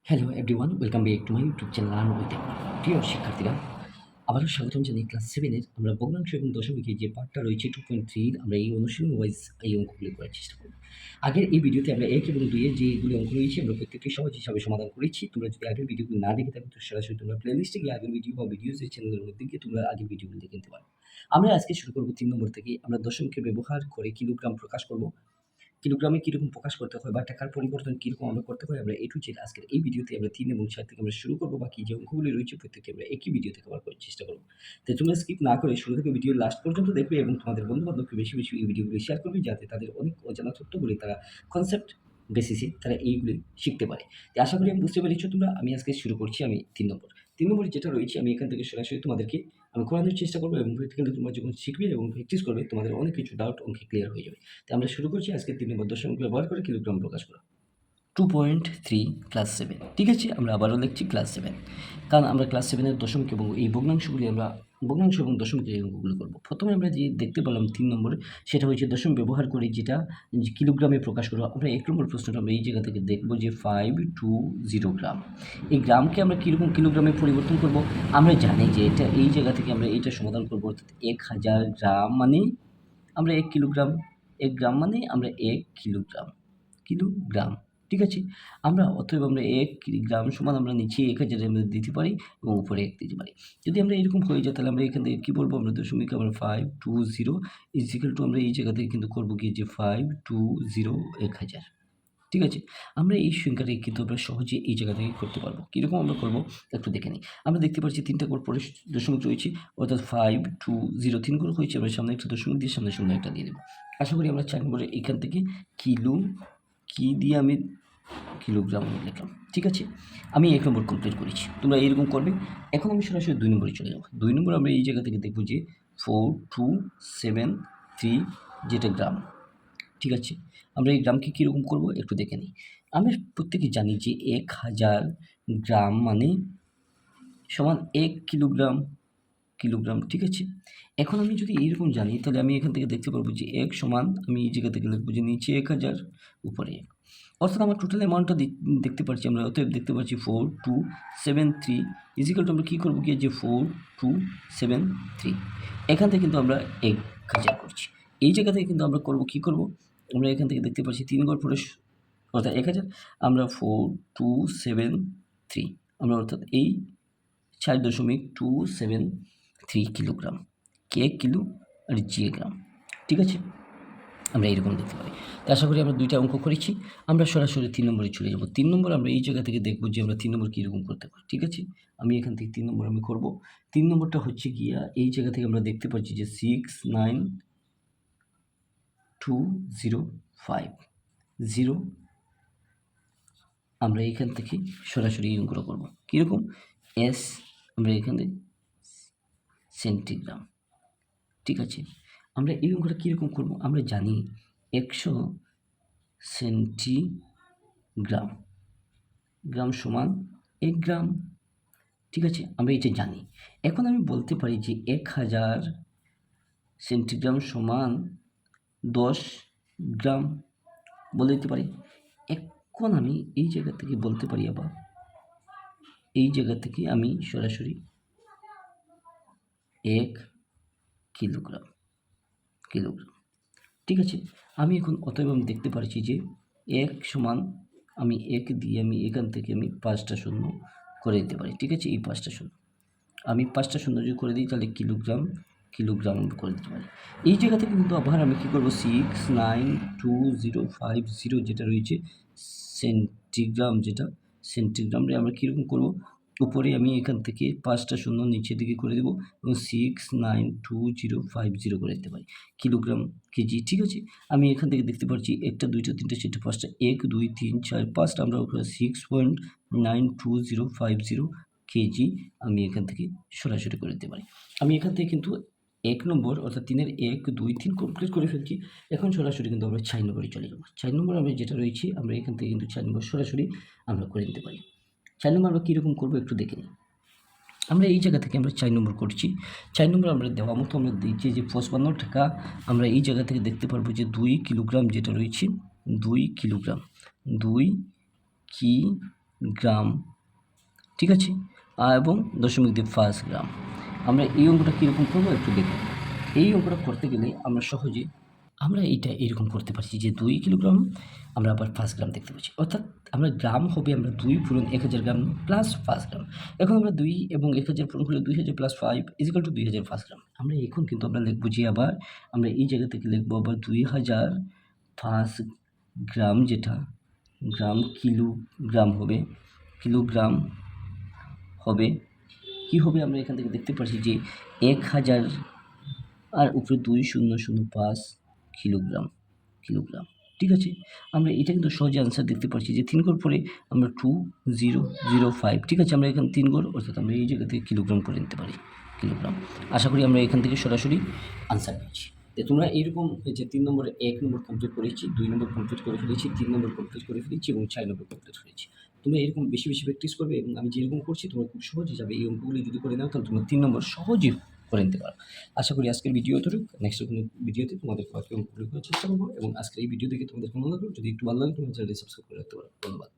Hello everyone, welcome back to my YouTube channel learn with M. প্রিয় শিক্ষার্থীরা, আবারও স্বাগতম জানাই ক্লাস 7 এর আমরা ভগ্নাংশ এবং দশমিকের যে পার্টটা রয়েছে 2.3 আমরা এই অনুশীলন ওয়াইজ এই অঙ্কগুলি করার চেষ্টা করব। আগের এই ভিডিওতে আমরা 1 এবং 2 এর যেগুলি অঙ্ক রয়েছে আমরা প্রত্যেকটি সহজ হিসাবে সমাধান করেছি। তোমরা যদি আগের ভিডিওগুলো না দেখে থাকো তো সরাসরি তোমরা প্লেলিস্টে গিয়ে আগের ভিডিও বা ভিডিওস এর চ্যানেলের মধ্যে গিয়ে তোমরা আগের ভিডিওগুলো দেখে নিতে পারো। আমরা আজকে শুরু করব 3 নম্বর থেকে। আমরা দশমিকের ব্যবহার করে কিলোগ্রাম প্রকাশ করব। কিলোগ্রামে কীরকম প্রকাশ করতে হয় বা টাকার পরিবর্তন কীরকম আমরা করতে হয় আমরা A to Z আজকের এই ভিডিওতে আমরা 3 এবং 4 থেকে আমরা শুরু করব। বাকি যে অঙ্কগুলি রয়েছে প্রত্যেকটি আমরা একই ভিডিওতে কভার করার চেষ্টা করব। তাই তোমরা স্কিপ না করে শুরু থেকে ভিডিওর লাস্ট পর্যন্ত দেখবে এবং তোমাদের বন্ধু-বান্ধবকে বেশি, বেশি এই ভিডিওগুলি শেয়ার করবে যাতে তাদের অনেক অজানা তথ্যগুলি তারা কনসেপ্ট বেসিসে তারা এইগুলি শিখতে পারে। তো আশা করি আমি বুঝতে পেরেছো তোমরা। আমি আজকে শুরু করছি 3 নম্বর। 3 নম্বরে যেটা রয়েছে আমি এখান থেকে সরাসরি তোমাদেরকে আমি করানোর চেষ্টা করব এবং প্র্যাকটিক্যালি তোমরা যখন শিখবে এবং প্র্যাকটিস করবে তোমাদের অনেক কিছু ডাউট অঙ্কে ক্লিয়ার হয়ে যাবে। তো আমরা শুরু করছি আজকে 3 নম্বর দশমিক ব্যবহার করে কিলোগ্রাম প্রকাশ করা। 2.3 ক্লাস 7। ঠিক আছে, আমরা আবারও লিখছি ক্লাস 7, কারণ আমরা ক্লাস 7 এর দশমিক এবং এই ভগ্নাংশগুলি আমরা ভগ্নাংশ এবং দশমিকের এই অঙ্কগুলো করব। প্রথমে আমরা যে দেখতে পেলাম 3 নম্বরে সেটা হচ্ছে দশমিক ব্যবহার করে যেটা কিলোগ্রামে প্রকাশ করব। আমরা 1 নম্বর প্রশ্নটা আমরা এই জায়গা থেকে দেখব যে 520 গ্রাম। এই গ্রামকে আমরা কীরকম কিলোগ্রামে পরিবর্তন করব? আমরা জানি যে এটা এই জায়গা থেকে আমরা এইটা সমাধান করব, অর্থাৎ 1000 গ্রাম মানে আমরা 1 কিলোগ্রাম, 1 গ্রাম মানে আমরা 1 কিলোগ্রাম, কিলোগ্রাম। ঠিক আছে? অতএব আমরা 1 গ্রাম সমান আমরা নিচে 1000 এর মধ্যে দিতে পারি এবং উপরে 1 দিতে পারি। যদি আমরা এরকম হয়ে যায় তাহলে আমরা এখান থেকে কী বলবো? আমরা দশমিক আমরা 520 ইজিক্যাল টু আমরা এই জায়গা থেকে কিন্তু করব কি যে 520 1000। ঠিক আছে? আমরা এই সংখ্যাটাকে কিন্তু আমরা সহজে এই জায়গা থেকে করতে পারবো। কীরকম আমরা করব একটু দেখে নিই। আমরা দেখতে পাচ্ছি 3টা করে পরে দশমিক রয়েছে, অর্থাৎ 520 3 করে হয়েছে। আমরা সামনে একটা দশমিক দিয়ে সামনে 0 একটা দিয়ে দেবো। আশা করি আমরা 4 নম্বরে এখান থেকে কি দিয়ে আমি কিলোগ্রাম লিখলাম। ঠিক আছে? আমি 1 নম্বর কমপ্লিট করেছি। তোমরা এরকম করবে। এখন আমি সরাসরি 2 নম্বরে চলে যাব। 2 নম্বর আমরা এই জায়গা থেকে দেখব যে 4273 যেটা গ্রাম। ঠিক আছে? আমরা এই গ্রামকে কীরকম করব একটু দেখে নিই। আমরা প্রত্যেকে জানি যে 1000 গ্রাম মানে সমান 1 কিলোগ্রাম, কিলোগ্রাম। ঠিক আছে? এখন আমি যদি এইরকম জানি তাহলে আমি এখান থেকে দেখতে পারবো যে 1 সমান আমি এই জায়গা থেকে লিখব যে নিচে 1000 উপরে 1, অর্থাৎ আমার টোটাল অ্যামাউন্টটা দেখতে পাচ্ছি আমরা। অতএব দেখতে পাচ্ছি 4273 ইজিক্যাল টু আমরা কী করবো কি যে 4273 এখান থেকে কিন্তু আমরা 1000 করছি। এই জায়গা থেকে কিন্তু আমরা করবো কী করবো? আমরা এখান থেকে দেখতে পাচ্ছি 3 ঘর পরে অর্থাৎ 1000 আমরা 4273 আমরা অর্থাৎ এই 4.273 কিলোগ্রাম। কে কিলো আর জি গ্রাম। ঠিক আছে? আমরা এরকম দেখতে পারি। তো আশা করি আমরা 2টা অঙ্ক করেছি। আমরা সরাসরি 3 নম্বরে চলে যাব। 3 নম্বর আমরা এই জায়গা থেকে দেখব যে আমরা 3 নম্বর কীরকম করতে পারি। ঠিক আছে? আমি এখান থেকে 3 নম্বর আমি করব। 3 নম্বরটা হচ্ছে গিয়া এই জায়গা থেকে আমরা দেখতে পাচ্ছি যে 69205 আমরা এখান থেকে সরাসরি এই অঙ্কটা করব। কীরকম? এস আমরা এখানে সেন্টিগ্রাম। ঠিক আছে? আমরা এই অঙ্কটা কীরকম করব? আমরা জানি 100 সেন্টিগ্রাম, গ্রাম সমান 1 গ্রাম। ঠিক আছে? আমরা এটা জানি। এখন আমি বলতে পারি যে 1000 সেন্টিগ্রাম সমান 10 গ্রাম বলে দিতে পারি। এখন আমি এই জায়গা থেকে বলতে পারি আবার এই জায়গা থেকে আমি সরাসরি 1 কিলোগ্রাম, কিলোগ্রাম। ঠিক আছে? আমি এখন অতএব আমি দেখতে পারছি যে 1 সমান আমি 1 দিয়ে আমি এখান থেকে আমি 5টা শূন্য করে দিতে পারি। ঠিক আছে? এই 5টা শূন্য আমি 5টা শূন্য যদি করে দিই তাহলে কিলোগ্রাম, কিলোগ্রাম করে দিতে পারি। এই জায়গা থেকে কিন্তু আবার আমি কী করব? 69205 যেটা রয়েছে সেন্টিগ্রাম, যেটা সেন্টিগ্রামে আমরা কীরকম করব? উপরে আমি এখান থেকে 5টা শূন্য নিচের দিকে করে দেবো এবং 69205 করে দিতে পারি কিলোগ্রাম, কেজি। ঠিক আছে? আমি এখান থেকে দেখতে পাচ্ছি 1টা 2টা 3টা 4টা 5টা 1 2 3 4 5টা আমরা 6.92050 কেজি আমি এখান থেকে সরাসরি করে দিতে পারি। আমি এখান থেকে কিন্তু 1 নম্বর অর্থাৎ 3-এর 1 2 3 কমপ্লিট করে ফেলছি। এখন সরাসরি কিন্তু আমরা 4 নম্বরে চলে যাব। 4 নম্বর আমরা যেটা রয়েছে আমরা এখান থেকে কিন্তু 4 নম্বর সরাসরি আমরা করে দিতে পারি। 4 নম্বর আমরা কীরকম করবো একটু দেখে নিই। আমরা এই জায়গা থেকে আমরা 4 নম্বর করছি। 4 নম্বর আমরা দেওয়া মতো আমরা দিচ্ছি যে 55 টাকা। আমরা এই জায়গা থেকে দেখতে পারবো যে 2 কিলোগ্রাম যেটা রয়েছে 2 কিলোগ্রাম, 2 কিলোগ্রাম গ্রাম, ঠিক আছে, এবং 0.5 গ্রাম। আমরা এই অঙ্কটা কীরকম করবো একটু দেখুন। এই অঙ্কটা করতে গেলে আমরা সহজে আমরা এইটা এরকম করতে পারছি যে 2 কিলোগ্রাম আমরা আবার 5 গ্রাম দেখতে পাচ্ছি, অর্থাৎ আমরা গ্রাম হবে আমরা 2 পূরণ 1000 গ্রাম প্লাস 5 গ্রাম। এখন আমরা 2 এবং 1000 পূরণ করলে 2000 প্লাস 5 ইজিক্যাল টু 2005 গ্রাম। আমরা এখন কিন্তু আমরা লিখবো যে আবার আমরা এই জায়গা থেকে লিখবো আবার 2005 গ্রাম, যেটা গ্রাম কিলোগ্রাম হবে, কিলোগ্রাম হবে কী হবে আমরা এখান থেকে দেখতে পাচ্ছি যে 1000 আর উপরে 2005 কিলোগ্রাম, কিলোগ্রাম, ঠিক আছে। আমরা এটা কিন্তু সহজে আনসার দেখতে পাচ্ছি যে 3 ঘর পরে আমরা 2005, ঠিক আছে, আমরা এখানে 3 ঘর, অর্থাৎ আমরা এই জায়গা থেকে কিলোগ্রাম করে নিতে পারি, কিলোগ্রাম। আশা করি আমরা এখান থেকে সরাসরি আনসার পেয়েছি। তো তোমরা এইরকম যে 3 নম্বরে 1 নম্বর কমপ্লিট করেছি, 2 নম্বর কমপ্লিট করে ফেলেছি, 3 নম্বর কমপ্লিট করে ফেলেছি এবং 4 নম্বর কমপ্লিট করেছি। তোমরা এরকম বেশি বেশি প্র্যাকটিস করবে এবং আমি যেরকম করছি তোমরা খুব সহজে যাবে। এই অঙ্কগুলি যদি করে নাও তাহলে তোমরা 3 নম্বর সহজেই করে নিতে পারো। আশা করি আজকের ভিডিও এতটুকু। নেক্সট কোনো ভিডিওতে তোমাদের বাকি অঙ্কগুলো করার চেষ্টা করবো এবং আজকের এই ভিডিও দেখে তোমাদের কেমন লাগলো, যদি একটু ভালো লাগে তোমরা চ্যানেলটি সাবস্ক্রাইব করে রাখতে পারো। ধন্যবাদ।